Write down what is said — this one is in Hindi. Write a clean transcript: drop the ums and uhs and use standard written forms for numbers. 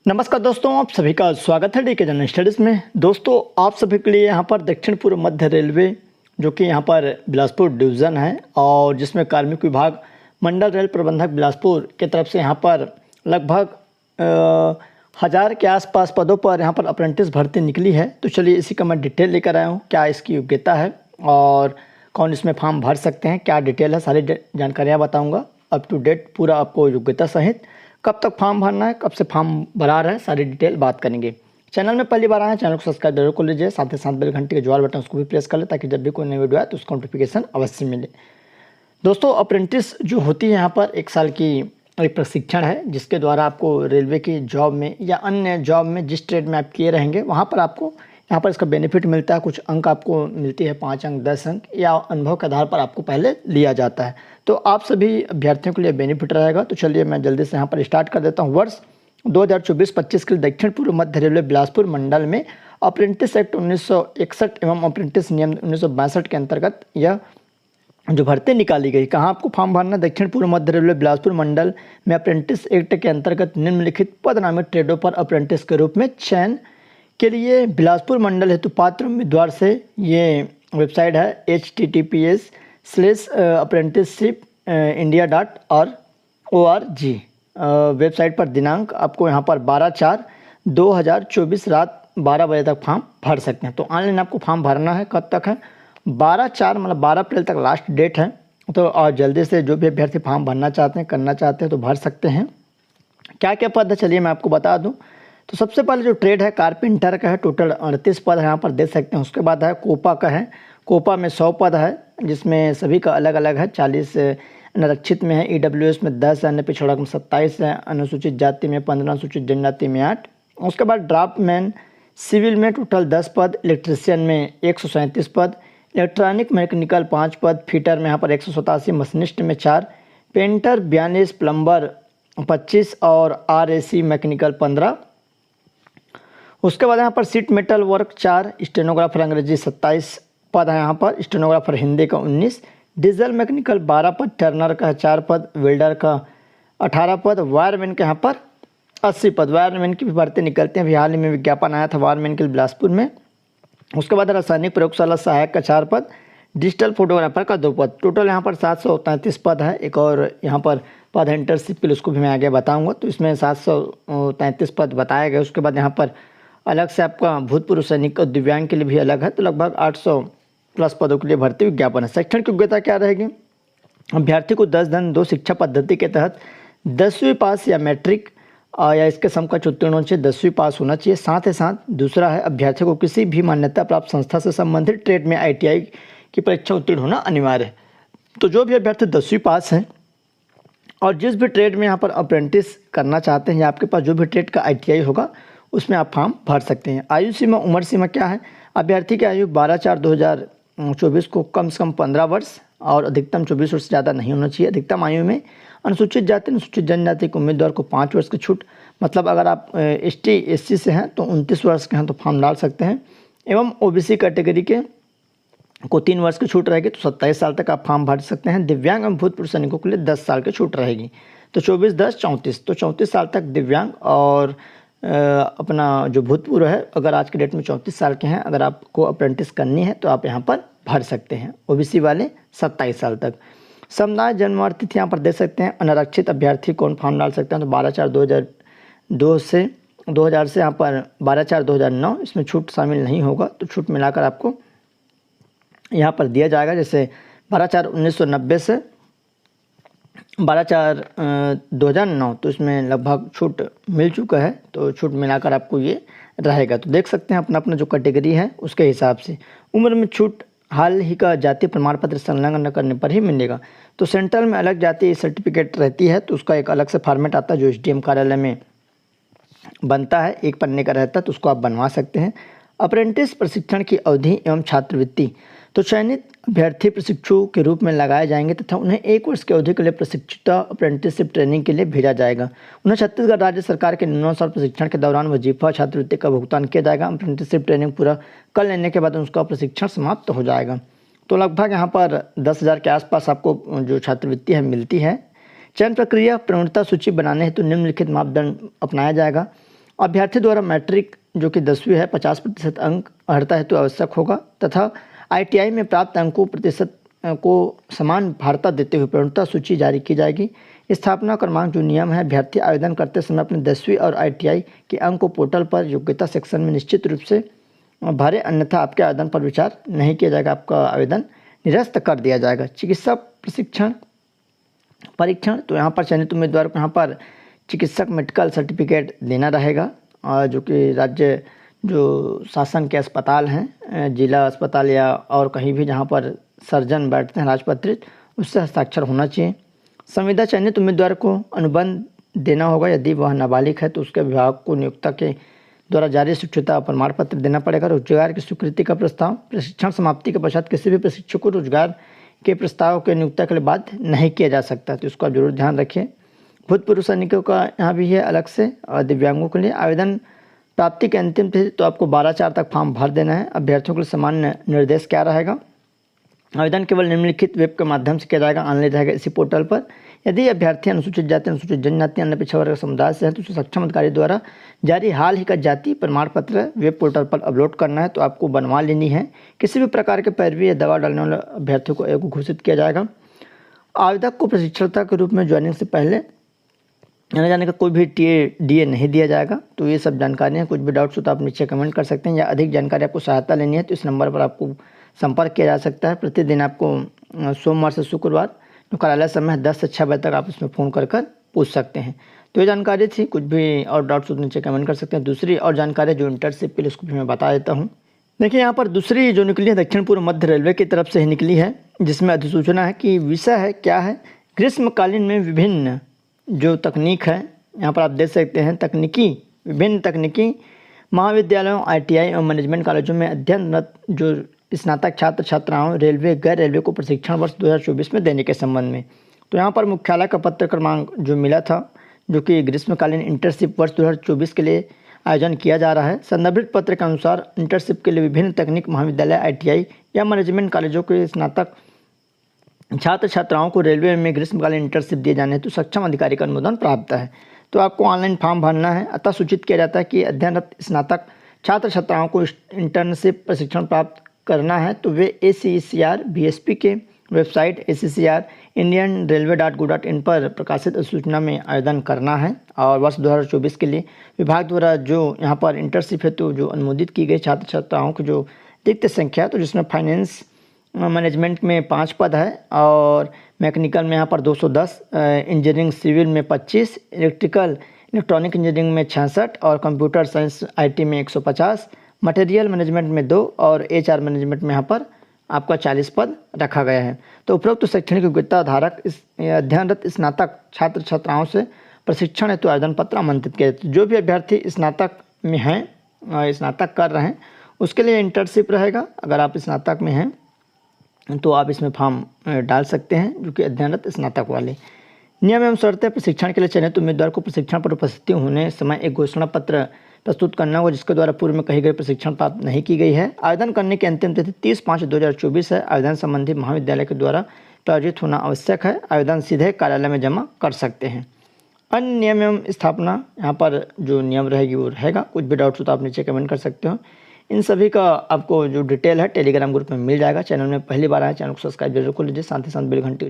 नमस्कार दोस्तों, आप सभी का स्वागत है डीके जनरल स्टडीज़ में। दोस्तों, आप सभी के लिए यहाँ पर दक्षिण पूर्व मध्य रेलवे जो कि यहाँ पर बिलासपुर डिवीज़न है और जिसमें कार्मिक विभाग मंडल रेल प्रबंधक बिलासपुर की तरफ से यहाँ पर लगभग 1000 के आसपास पदों पर यहाँ पर अप्रेंटिस भर्ती निकली है। तो चलिए इसी का मैं डिटेल लेकर आया हूँ, क्या इसकी योग्यता है और कौन इसमें फॉर्म भर सकते हैं, क्या डिटेल है, सारी जानकारियाँ बताऊँगा। अप टू डेट पूरा आपको योग्यता सहित कब तक फॉर्म भरना है, कब से फॉर्म भरा रहा है, सारी डिटेल बात करेंगे। चैनल में पहली बार आए हैं, चैनल को सब्सक्राइब जरूर कर लीजिए, साथ ही साथ बेल घंटी के ज्वार बटन उसको भी प्रेस कर ले ताकि जब भी कोई नई वीडियो आए तो उसका नोटिफिकेशन अवश्य मिले। दोस्तों, अप्रेंटिस जो होती है यहाँ पर 1 साल की एक प्रशिक्षण है जिसके द्वारा आपको रेलवे की जॉब में या अन्य जॉब में जिस ट्रेड में आप किए रहेंगे वहाँ पर आपको यहाँ पर इसका बेनिफिट मिलता है। कुछ अंक आपको मिलती है, 5 अंक, 10 अंक या अनुभव के आधार पर आपको पहले लिया जाता है। तो आप सभी अभ्यर्थियों के लिए बेनिफिट रहेगा। तो चलिए मैं जल्दी से यहाँ पर स्टार्ट कर देता हूँ। वर्ष 2024-25 के लिए दक्षिण पूर्व मध्य रेलवे बिलासपुर मंडल में अप्रेंटिस एक्ट 1961 एवं अप्रेंटिस नियम 1962 के अंतर्गत यह जो भर्ती निकाली गई। कहाँ आपको फॉर्म भरना? दक्षिण पूर्व मध्य रेलवे बिलासपुर मंडल में अप्रेंटिस एक्ट के अंतर्गत निम्नलिखित पद नामित ट्रेडों पर अप्रेंटिस के रूप में चयन के लिए बिलासपुर मंडल हेतु पात्र उम्मीदवार से ये वेबसाइट है https:/apprenticeshipindia.org। वेबसाइट पर दिनांक आपको यहाँ पर 12/4/2024 रात 12 बजे तक फॉर्म भर सकते हैं। तो ऑनलाइन आपको फॉर्म भरना है, कब तक है? 12/4 मतलब 12 अप्रैल तक लास्ट डेट है। तो और जल्दी से जो भी अभ्यर्थी फॉर्म भरना चाहते हैं, करना चाहते हैं तो भर सकते हैं। क्या क्या पद है चलिए मैं आपको बता दूं। तो सबसे पहले जो ट्रेड है कारपेंटर का है, टोटल 38 पद है यहाँ पर देख सकते हैं। उसके बाद है कोपा का है, कोपा में 100 पद है जिसमें सभी का अलग अलग है। 40 अनारक्षित में है, ईडब्ल्यूएस में 10 है, अन्य पिछड़ा में 27 है, अनुसूचित जाति में 15, अनुसूचित जनजाति में 8। उसके बाद ड्राफ्टमैन सिविल में टोटल 10 पद, इलेक्ट्रीशियन में 137 पद, इलेक्ट्रॉनिक मैकेनिकल 5 पद, फीटर में यहाँ पर 187, मशीनिस्ट में 4, पेंटर 42, प्लम्बर 25 और RAC मैकेनिकल 15। उसके बाद यहाँ पर सीट मेटल वर्क 4, स्टेनोग्राफर अंग्रेजी 27 पद है यहाँ पर, स्टेनोग्राफर हिंदी का 19, डीजल मैकेनिकल 12 पद, टर्नर का 4 पद, वेल्डर का 18 पद, वायरमैन के यहाँ पर 80 पद। वायरमैन की भी भर्ती निकलते हैं, अभी हाल ही में विज्ञापन आया था वायरमैन के बिलासपुर में। उसके बाद रासायनिक प्रयोगशाला सहायक का 4 पद, डिजिटल फोटोग्राफर का 2 पद। टोटल यहाँ पर 733 पद है। एक और यहाँ पर पद है इंटर्नशिप के लिए, उसको भी मैं आगे बताऊँगा। तो इसमें 733 पद बताए गए। उसके बाद यहाँ पर अलग से आपका भूतपूर्व सैनिक और दिव्यांग के लिए भी अलग है। तो लगभग 800 प्लस पदों के लिए भर्ती विज्ञापन है। शैक्षणिक योग्यता क्या रहेगी? अभ्यर्थी को 10/2 शिक्षा पद्धति के तहत 10वीं पास या मैट्रिक या इसके समकक्ष उत्तीर्ण होना चाहिए, 10वीं पास होना चाहिए। साथ ही साथ दूसरा है अभ्यर्थी को किसी भी मान्यता प्राप्त संस्था से संबंधित ट्रेड में ITI की परीक्षा उत्तीर्ण होना अनिवार्य है। तो जो भी अभ्यर्थी 10वीं पास है और जिस भी ट्रेड में यहाँ पर अप्रेंटिस करना चाहते हैं या आपके पास जो भी ट्रेड का ITI होगा उसमें आप फॉर्म भर सकते हैं। आयु सीमा, उम्र सीमा क्या है? अभ्यर्थी की आयु 12/4/2024 को कम से कम 15 वर्ष और अधिकतम 24 वर्ष से ज़्यादा नहीं होना चाहिए। अधिकतम आयु में अनुसूचित जाति, अनुसूचित जनजाति के उम्मीदवार को 5 वर्ष की छूट, मतलब अगर आप ST SC से हैं तो 29 वर्ष के हैं तो फॉर्म डाल सकते हैं। एवं OBC कैटेगरी के को 3 वर्ष की छूट रहेगी तो 27 साल तक आप फॉर्म भर सकते हैं। दिव्यांग एवं भूतपूर्व सैनिकों के लिए 10 साल की छूट रहेगी। तो 24-10-34 तो 34 साल तक दिव्यांग और अपना जो भूतपूर्व है अगर आज के डेट में 34 साल के हैं, अगर आपको अप्रेंटिस करनी है तो आप यहाँ पर भर सकते हैं। OBC वाले 27 साल तक। समुदाय जन्मवार तिथि यहाँ पर दे सकते हैं। अनारक्षित अभ्यर्थी कौन फॉर्म डाल सकते हैं? तो 12/4/2002 से 2000 से यहाँ पर 12/4/2009 इसमें छूट शामिल नहीं होगा। तो छूट मिलाकर आपको यहाँ पर दिया जाएगा। जैसे 12/4/1990 से 12/4/2009 तो इसमें लगभग छूट मिल चुका है। तो छूट मिलाकर आपको ये रहेगा। तो देख सकते हैं अपना अपना जो कैटेगरी है उसके हिसाब से। उम्र में छूट हाल ही का जाति प्रमाण पत्र संलग्न न करने पर ही मिलेगा। तो सेंट्रल में अलग जाति सर्टिफिकेट रहती है तो उसका एक अलग से फॉर्मेट आता है जो SDM कार्यालय में बनता है, 1 पन्ने का रहता है, तो उसको आप बनवा सकते हैं। अप्रेंटिस प्रशिक्षण की अवधि एवं छात्रवृत्ति, तो चयनित अभ्यर्थी प्रशिक्षु के रूप में लगाए जाएंगे तथा उन्हें 1 वर्ष की अवधि के लिए प्रशिक्षित अप्रेंटिसशिप ट्रेनिंग के लिए भेजा जाएगा। उन्हें छत्तीसगढ़ राज्य सरकार के निम्नानुसार प्रशिक्षण के दौरान वजीफा छात्रवृत्ति का भुगतान किया जाएगा। अप्रेंटिसशिप ट्रेनिंग पूरा कर लेने के बाद उसका प्रशिक्षण समाप्त हो जाएगा। तो लगभग यहाँ पर 10,000 के आसपास आपको जो छात्रवृत्ति है मिलती है। चयन प्रक्रिया, प्रवणता सूची बनाने हेतु निम्नलिखित मापदंड अपनाया जाएगा। अभ्यर्थी द्वारा मैट्रिक जो कि 10वीं है 50% अंक अर्हता हेतु आवश्यक होगा तथा ITI में प्राप्त अंकों प्रतिशत को समान भारता देते हुए पूर्णता सूची जारी की जाएगी। स्थापना क्रमांक जो नियम है, अभ्यर्थी आवेदन करते समय अपने 10वीं और ITI के अंक को पोर्टल पर योग्यता सेक्शन में निश्चित रूप से भरे, अन्यथा आपके आवेदन पर विचार नहीं किया जाएगा, आपका आवेदन निरस्त कर दिया जाएगा। चिकित्सा प्रशिक्षण परीक्षण, तो यहाँ पर चयनित उम्मीदवार को यहाँ पर चिकित्सक मेडिकल सर्टिफिकेट देना रहेगा, और जो कि राज्य जो शासन के अस्पताल हैं, जिला अस्पताल या और कहीं भी जहाँ पर सर्जन बैठते हैं राजपत्रित, उससे हस्ताक्षर होना चाहिए। संविदा चयनित उम्मीदवार को अनुबंध देना होगा, यदि वह नाबालिग है तो उसके विभाग को नियोक्ता के द्वारा जारी शिक्षुता प्रमाण पत्र देना पड़ेगा। रोजगार की स्वीकृति का प्रस्ताव, प्रशिक्षण समाप्ति के पश्चात किसी भी प्रशिक्षक को रोजगार के प्रस्ताव के नियोक्ता के लिए बाध्य नहीं किया जा सकता, तो इसका जरूर ध्यान रखिए। भूतपूर्व सैनिकों का यहाँ भी है अलग से, और दिव्यांगों के लिए आवेदन प्राप्ति की अंतिम तिथि तो आपको 12/4 तक फॉर्म भर देना है। अभ्यर्थियों के लिए सामान्य निर्देश क्या रहेगा, आवेदन केवल निम्नलिखित वेब के माध्यम से किया जाएगा, ऑनलाइन रहेगा इसी पोर्टल पर। यदि अभ्यर्थी अनुसूचित जाति, अनुसूचित जनजाति, अन्य पिछड़ा वर्ग समुदाय से है तो उसे सक्षम अधिकारी द्वारा जारी हाल ही का जाति प्रमाण पत्र वेब पोर्टल पर अपलोड करना है, तो आपको बनवा लेनी है। किसी भी प्रकार के पैरवी या दबाव डालने वाले अभ्यर्थियों को एक घोषित किया जाएगा। आवेदक को प्रशिक्षणता के रूप में ज्वाइनिंग से पहले आने जाने का कोई भी DA नहीं दिया जाएगा। तो ये सब जानकारी है, कुछ भी डाउट्स हो तो आप नीचे कमेंट कर सकते हैं, या अधिक जानकारी आपको सहायता लेनी है तो इस नंबर पर आपको संपर्क किया जा सकता है। प्रतिदिन आपको सोमवार से शुक्रवार जो कार्यालय समय है 10 से 6 बजे तक आप इसमें फ़ोन कर पूछ सकते हैं। तो ये जानकारी थी, कुछ भी और डाउट्स हो तो नीचे कमेंट कर सकते हैं। दूसरी और जानकारी जो इंटर्नशिप के लिए उसको भी मैं बता देता हूँ। देखिए यहाँ पर दूसरी जो निकली है दक्षिण पूर्व मध्य रेलवे की तरफ से ही निकली है, जिसमें अधिसूचना है कि विषय है क्या है, ग्रीष्मकालीन में विभिन्न जो तकनीक है, यहाँ पर आप देख सकते हैं विभिन्न तकनीकी महाविद्यालयों, ITI और मैनेजमेंट कॉलेजों में अध्ययनरत जो स्नातक छात्र छात्राओं रेलवे गैर रेलवे को प्रशिक्षण वर्ष 2024 में देने के संबंध में। तो यहाँ पर मुख्यालय का पत्र क्रमांक जो मिला था, जो कि ग्रीष्मकालीन इंटर्नशिप वर्ष 2024 के लिए आयोजन किया जा रहा है। संदर्भित पत्र के अनुसार इंटर्नशिप के लिए विभिन्न तकनीक महाविद्यालय, ITI या मैनेजमेंट कॉलेजों के स्नातक छात्र छात्राओं को रेलवे में ग्रीष्मकालीन इंटर्नशिप दिए जाने हेतु सक्षम अधिकारी का अनुमोदन प्राप्त है। तो आपको ऑनलाइन फॉर्म भरना है। अतः सूचित किया जाता है कि अध्ययनरत स्नातक छात्र छात्राओं को इंटर्नशिप प्रशिक्षण प्राप्त करना है तो वे ACCR BSP के वेबसाइट ACCR indianrailway.go.in पर प्रकाशित सूचना में आवेदन करना है। और वर्ष 2024 के लिए विभाग द्वारा जो यहाँ पर इंटर्नशिप हेतु जो अनुमोदित की गई छात्र छात्राओं की जो रिक्त संख्या है, तो जिसमें फाइनेंस मैनेजमेंट में 5 पद है, और मैकेनिकल में यहाँ पर 210, इंजीनियरिंग सिविल में 25, इलेक्ट्रॉनिक इंजीनियरिंग में 66 और कंप्यूटर साइंस IT में 150, मटेरियल मैनेजमेंट में 2 और HR मैनेजमेंट में यहाँ पर आपका 40 पद रखा गया है। तो उपरोक्त शैक्षणिक योग्यता धारक इस अध्ययनरत स्नातक छात्र छात्राओं से प्रशिक्षण हेतु आवेदन पत्र आमंत्रित किया जाता है। जो भी अभ्यर्थी स्नातक में हैं, स्नातक कर रहे हैं, उसके लिए इंटर्नशिप रहेगा। अगर आप स्नातक में हैं तो आप इसमें फॉर्म डाल सकते हैं, जो कि अध्ययनरत स्नातक वाले। नियम एवं शर्तें, प्रशिक्षण के लिए चयनित उम्मीदवार को प्रशिक्षण पर उपस्थिति होने समय एक घोषणा पत्र प्रस्तुत करना होगा, जिसके द्वारा पूर्व में कही गई प्रशिक्षण प्राप्त नहीं की गई है। आवेदन करने की अंतिम तिथि 30/5/2024 है। आवेदन संबंधी महाविद्यालय के द्वारा प्रायोजित होना आवश्यक है। आवेदन सीधे कार्यालय में जमा कर सकते हैं। अन्य नियम एवं स्थापना, यहाँ पर जो नियम रहेगी वो रहेगा। कुछ भी डाउट्स हो तो आप नीचे कमेंट कर सकते हो। इन सभी का आपको जो डिटेल है टेलीग्राम ग्रुप में मिल जाएगा। चैनल में पहली बार आए, चैनल को सब्सक्राइब जरूर कर लीजिए, साथ ही साथ बेल घंटी